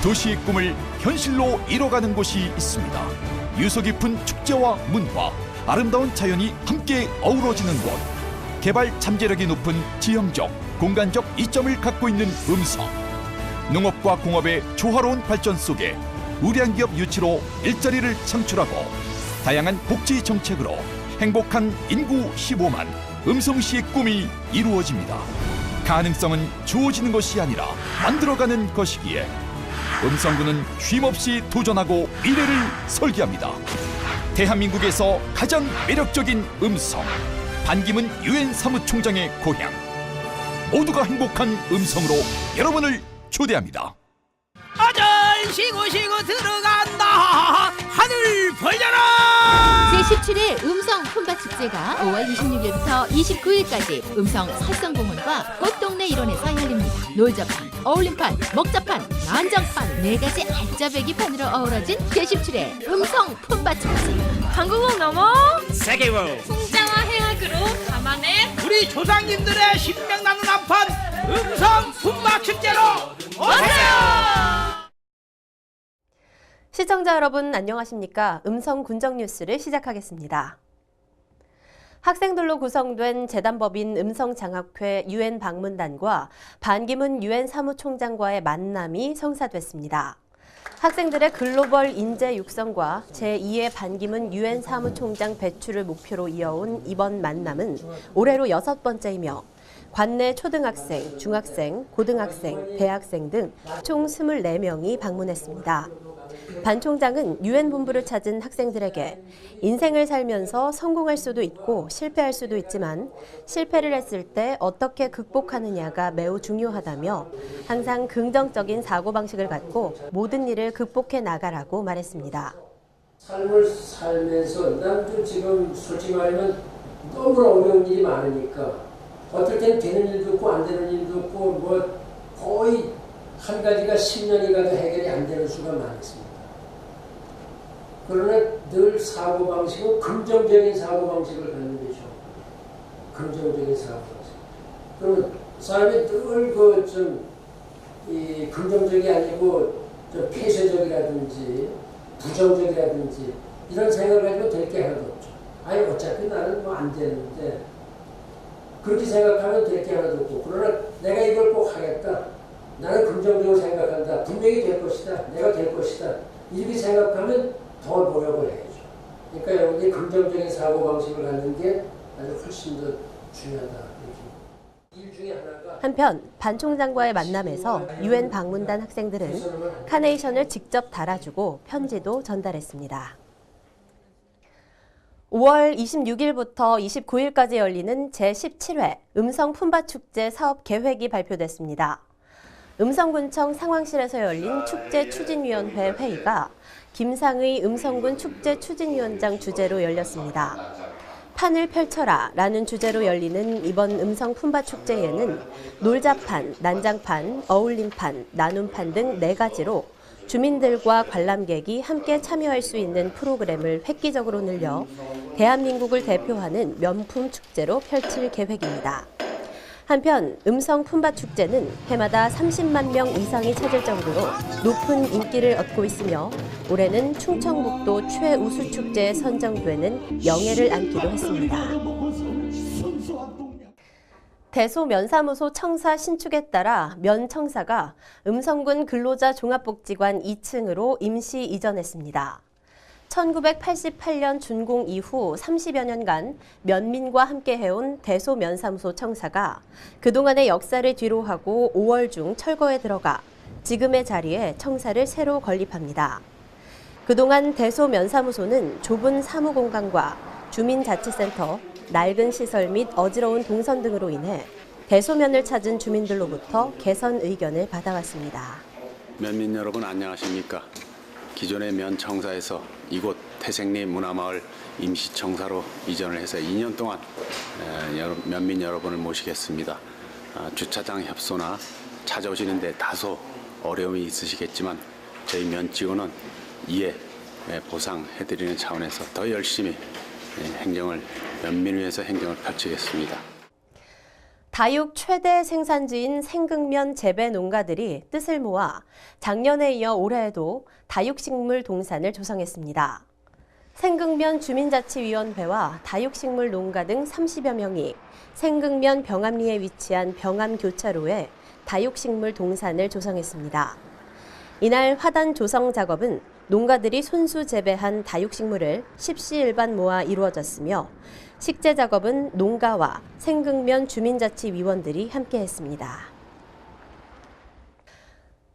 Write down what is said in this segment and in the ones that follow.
도시의 꿈을 현실로 이뤄가는 곳이 있습니다. 유서 깊은 축제와 문화, 아름다운 자연이 함께 어우러지는 곳. 개발 잠재력이 높은 지형적, 공간적 이점을 갖고 있는 음성. 농업과 공업의 조화로운 발전 속에 우량 기업 유치로 일자리를 창출하고 다양한 복지 정책으로 행복한 인구 15만 음성시의 꿈이 이루어집니다. 가능성은 주어지는 것이 아니라 만들어가는 것이기에 음성군은 쉼없이 도전하고 미래를 설계합니다. 대한민국에서 가장 매력적인 음성, 반기문 유엔 사무총장의 고향. 모두가 행복한 음성으로 여러분을 초대합니다. 아들 쉬고 들어간다. 하늘 벌려라. 제17회 음성 품바축제가 5월 26일부터 29일까지 음성 설성공원과 꽃동네 일원에서 열립니다. 놀자판, 어울림판, 먹자판, 난장판 4가지 알짜배기판으로 어우러진 제17회 음성 품바축제. 한국어 넘어 세계로 풍자와 해학으로 감안해 우리 조상님들의 신명 나는 한판 음성 품바축제로 오세요. 시청자 여러분 안녕하십니까? 음성 군정 뉴스를 시작하겠습니다. 학생들로 구성된 재단법인 음성장학회 유엔 방문단과 반기문 유엔 사무총장과의 만남이 성사됐습니다. 학생들의 글로벌 인재 육성과 제2의 반기문 유엔 사무총장 배출을 목표로 이어온 이번 만남은 올해로 6번째이며 관내 초등학생, 중학생, 고등학생, 대학생 등 총 24명이 방문했습니다. 반 총장은 유엔 본부를 찾은 학생들에게 인생을 살면서 성공할 수도 있고 실패할 수도 있지만 실패를 했을 때 어떻게 극복하느냐가 매우 중요하다며 항상 긍정적인 사고방식을 갖고 모든 일을 극복해 나가라고 말했습니다. 삶을 살면서 난 지금 솔직히 말하면 너무 어려운 일이 많으니까 어떨 땐 되는 일도 있고 안 되는 일도 있고 뭐 거의 한 가지가 10년이 가도 해결이 안 되는 수가 많습니다. 그러나 늘 사고방식은 긍정적인 사고방식을 갖는 거죠. 긍정적인 사고방식. 그러면 사람이 늘 긍정적이 아니고 좀 폐쇄적이라든지 부정적이라든지 이런 생각을 가지고 될 게 하나도 없죠. 아니 어차피 나는 뭐 안 되는데 그렇게 생각하면 될 게 하나도 없고 그러나 내가 이걸 꼭 하겠다. 나는 긍정적으로 생각한다. 분명히 될 것이다. 내가 될 것이다. 이렇게 생각하면 더 노력을 해야죠. 그러니까 여러분들이 긍정적인 사고방식을 갖는 게 아주 훨씬 더 중요하다. 일 중에 하나가 한편 반 총장과의 만남에서 유엔 방문단 학생들은 카네이션을 직접 달아주고 편지도 전달했습니다. 5월 26일부터 29일까지 열리는 제17회 음성 품바축제 사업 계획이 발표됐습니다. 음성군청 상황실에서 열린 축제추진위원회 회의가 김상의 음성군 축제추진위원장 주재로 열렸습니다. 판을 펼쳐라 라는 주제로 열리는 이번 음성 품바축제에는 놀자판, 난장판, 어울림판, 나눔판 등 4가지로 주민들과 관람객이 함께 참여할 수 있는 프로그램을 획기적으로 늘려 대한민국을 대표하는 명품 축제로 펼칠 계획입니다. 한편 음성 품바축제는 해마다 30만 명 이상이 찾을 정도로 높은 인기를 얻고 있으며 올해는 충청북도 최우수 축제에 선정되는 영예를 안기도 했습니다. 대소면사무소 청사 신축에 따라 면청사가 음성군 근로자 종합복지관 2층으로 임시 이전했습니다. 1988년 준공 이후 30여 년간 면민과 함께 해온 대소면사무소 청사가 그동안의 역사를 뒤로하고 5월 중 철거에 들어가 지금의 자리에 청사를 새로 건립합니다. 그동안 대소면사무소는 좁은 사무공간과 주민자치센터, 낡은 시설 및 어지러운 동선 등으로 인해 대소면을 찾은 주민들로부터 개선 의견을 받아왔습니다. 면민 여러분 안녕하십니까? 기존의 면청사에서 이곳 태생리 문화마을 임시청사로 이전을 해서 2년 동안 면민 여러분을 모시겠습니다. 주차장 협소나 찾아오시는 데 다소 어려움이 있으시겠지만 저희 면직원은 이에 보상해드리는 차원에서 더 열심히 면민을 위해서 행정을 펼치겠습니다. 다육 최대 생산지인 생극면 재배 농가들이 뜻을 모아 작년에 이어 올해에도 다육식물 동산을 조성했습니다. 생극면 주민자치위원회와 다육식물 농가 등 30여 명이 생극면 병암리에 위치한 병암교차로에 다육식물 동산을 조성했습니다. 이날 화단 조성 작업은 농가들이 손수 재배한 다육식물을 십시일반 모아 이루어졌으며 식재 작업은 농가와 생극면 주민자치위원들이 함께했습니다.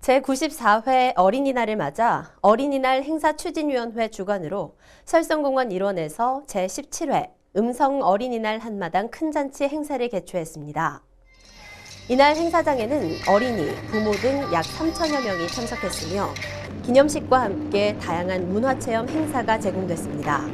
제94회 어린이날을 맞아 어린이날 행사추진위원회 주관으로 설성공원 일원에서 제17회 음성 어린이날 한마당 큰잔치 행사를 개최했습니다. 이날 행사장에는 어린이, 부모 등 약 3천여 명이 참석했으며 기념식과 함께 다양한 문화체험 행사가 제공됐습니다.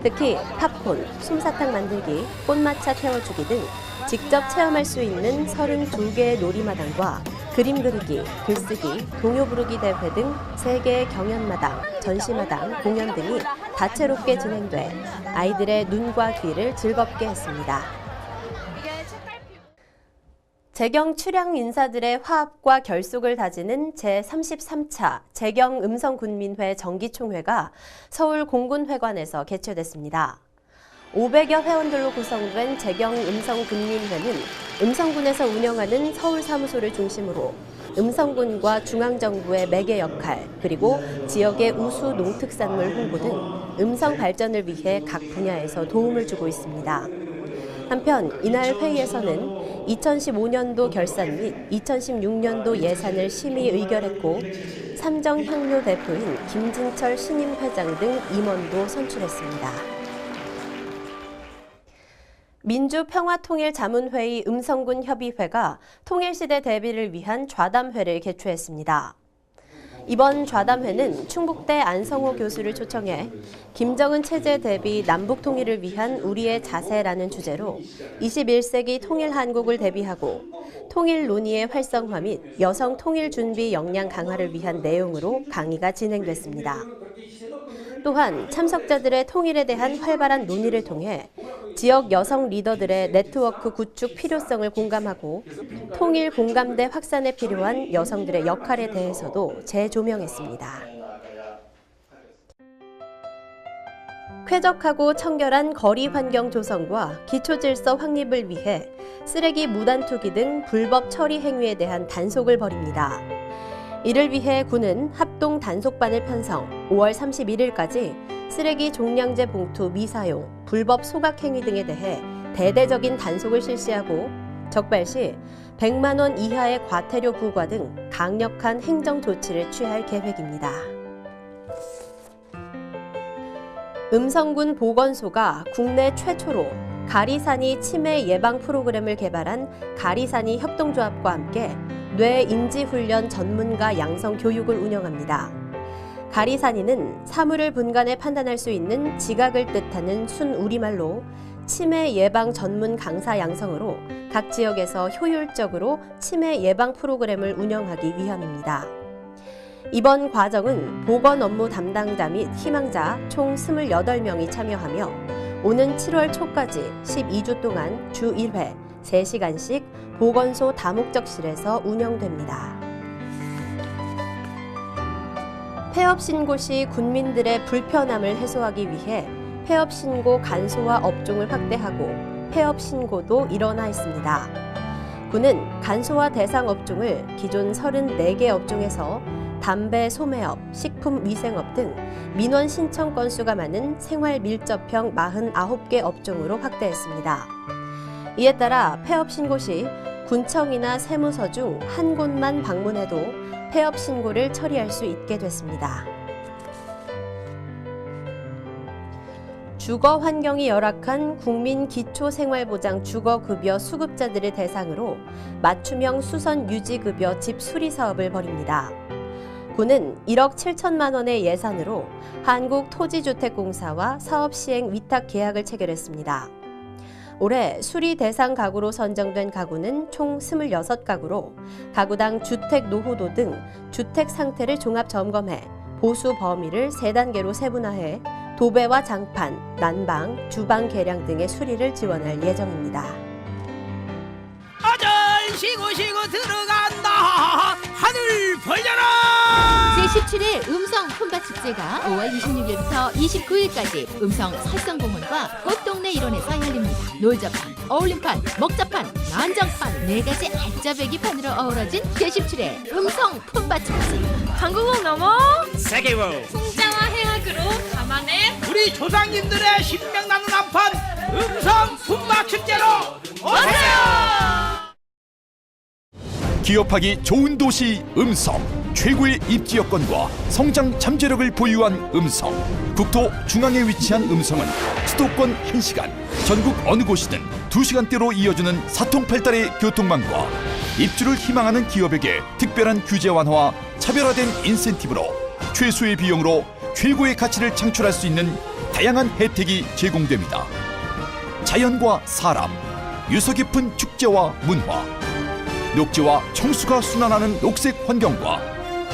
특히 팝콘, 솜사탕 만들기, 꽃마차 태워주기 등 직접 체험할 수 있는 32개의 놀이마당과 그림 그리기, 글쓰기, 동요 부르기 대회 등 3개의 경연마당, 전시마당, 공연 등이 다채롭게 진행돼 아이들의 눈과 귀를 즐겁게 했습니다. 재경 출향 인사들의 화합과 결속을 다지는 제33차 재경 음성군민회 정기총회가 서울 공군회관에서 개최됐습니다. 500여 회원들로 구성된 재경 음성군민회는 음성군에서 운영하는 서울 사무소를 중심으로 음성군과 중앙정부의 매개 역할, 그리고 지역의 우수 농특산물 홍보 등 음성 발전을 위해 각 분야에서 도움을 주고 있습니다. 한편 이날 회의에서는 2015년도 결산 및 2016년도 예산을 심의 의결했고 삼정향료 대표인 김진철 신임 회장 등 임원도 선출했습니다. 민주평화통일자문회의 음성군 협의회가 통일시대 대비를 위한 좌담회를 개최했습니다. 이번 좌담회는 충북대 안성호 교수를 초청해 김정은 체제 대비 남북 통일을 위한 우리의 자세라는 주제로 21세기 통일 한국을 대비하고 통일 논의의 활성화 및 여성 통일 준비 역량 강화를 위한 내용으로 강의가 진행됐습니다. 또한 참석자들의 통일에 대한 활발한 논의를 통해 지역 여성 리더들의 네트워크 구축 필요성을 공감하고 통일 공감대 확산에 필요한 여성들의 역할에 대해서도 재조명했습니다. 쾌적하고 청결한 거리 환경 조성과 기초 질서 확립을 위해 쓰레기 무단 투기 등 불법 처리 행위에 대한 단속을 벌입니다. 이를 위해 군은 합동 단속반을 편성, 5월 31일까지 쓰레기 종량제 봉투 미사용, 불법 소각 행위 등에 대해 대대적인 단속을 실시하고 적발 시 100만 원 이하의 과태료 부과 등 강력한 행정 조치를 취할 계획입니다. 음성군 보건소가 국내 최초로 가리사니 치매 예방 프로그램을 개발한 가리사니 협동조합과 함께 뇌인지훈련 전문가 양성 교육을 운영합니다. 가리사니는 사물을 분간해 판단할 수 있는 지각을 뜻하는 순우리말로 치매 예방 전문 강사 양성으로 각 지역에서 효율적으로 치매 예방 프로그램을 운영하기 위함입니다. 이번 과정은 보건 업무 담당자 및 희망자 총 28명이 참여하며 오는 7월 초까지 12주 동안 주 1회 3시간씩 보건소 다목적실에서 운영됩니다. 폐업신고 시 군민들의 불편함을 해소하기 위해 폐업신고 간소화 업종을 확대하고 폐업신고도 일어나 있습니다. 군은 간소화 대상 업종을 기존 34개 업종에서 담배 소매업, 식품위생업 등 민원 신청 건수가 많은 생활밀접형 49개 업종으로 확대했습니다. 이에 따라 폐업 신고 시 군청이나 세무서 중 한 곳만 방문해도 폐업 신고를 처리할 수 있게 됐습니다. 주거 환경이 열악한 국민 기초생활보장 주거급여 수급자들을 대상으로 맞춤형 수선 유지급여 집 수리 사업을 벌입니다. 군은 1억 7천만 원의 예산으로 한국토지주택공사와 사업시행 위탁 계약을 체결했습니다. 올해 수리 대상 가구로 선정된 가구는 총 26가구로 가구당 주택 노후도 등 주택 상태를 종합 점검해 보수 범위를 3단계로 세분화해 도배와 장판, 난방, 주방 개량 등의 수리를 지원할 예정입니다. 쉬고 들어간다. 하늘 벌려라. 제17회 음성 품바축제가 5월 26일부터 29일까지 음성 설성공원과 꽃동네 일원에서 열립니다. 놀자판, 어울림판, 먹자판, 난장판 4가지 알짜배기판으로 어우러진 제17회 음성 품바축제. 한국어 넘어 세계로 풍자와 해학으로 담아내 우리 조상님들의 신명 나눈 한판 음성 품바축제로 오세요. 기업하기 좋은 도시 음성, 최고의 입지 여건과 성장 잠재력을 보유한 음성, 국토 중앙에 위치한 음성은 수도권 1시간, 전국 어느 곳이든 2시간대로 이어주는 사통팔달의 교통망과 입주를 희망하는 기업에게 특별한 규제 완화와 차별화된 인센티브로 최소의 비용으로 최고의 가치를 창출할 수 있는 다양한 혜택이 제공됩니다. 자연과 사람, 유서 깊은 축제와 문화, 녹지와 청수가 순환하는 녹색 환경과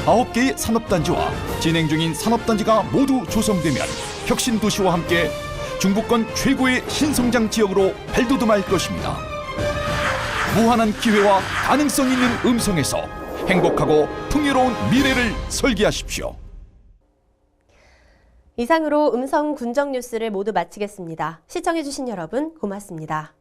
9개의 산업단지와 진행 중인 산업단지가 모두 조성되면 혁신도시와 함께 중부권 최고의 신성장 지역으로 발돋움할 것입니다. 무한한 기회와 가능성 있는 음성에서 행복하고 풍요로운 미래를 설계하십시오. 이상으로 음성 군정 뉴스를 모두 마치겠습니다. 시청해주신 여러분 고맙습니다.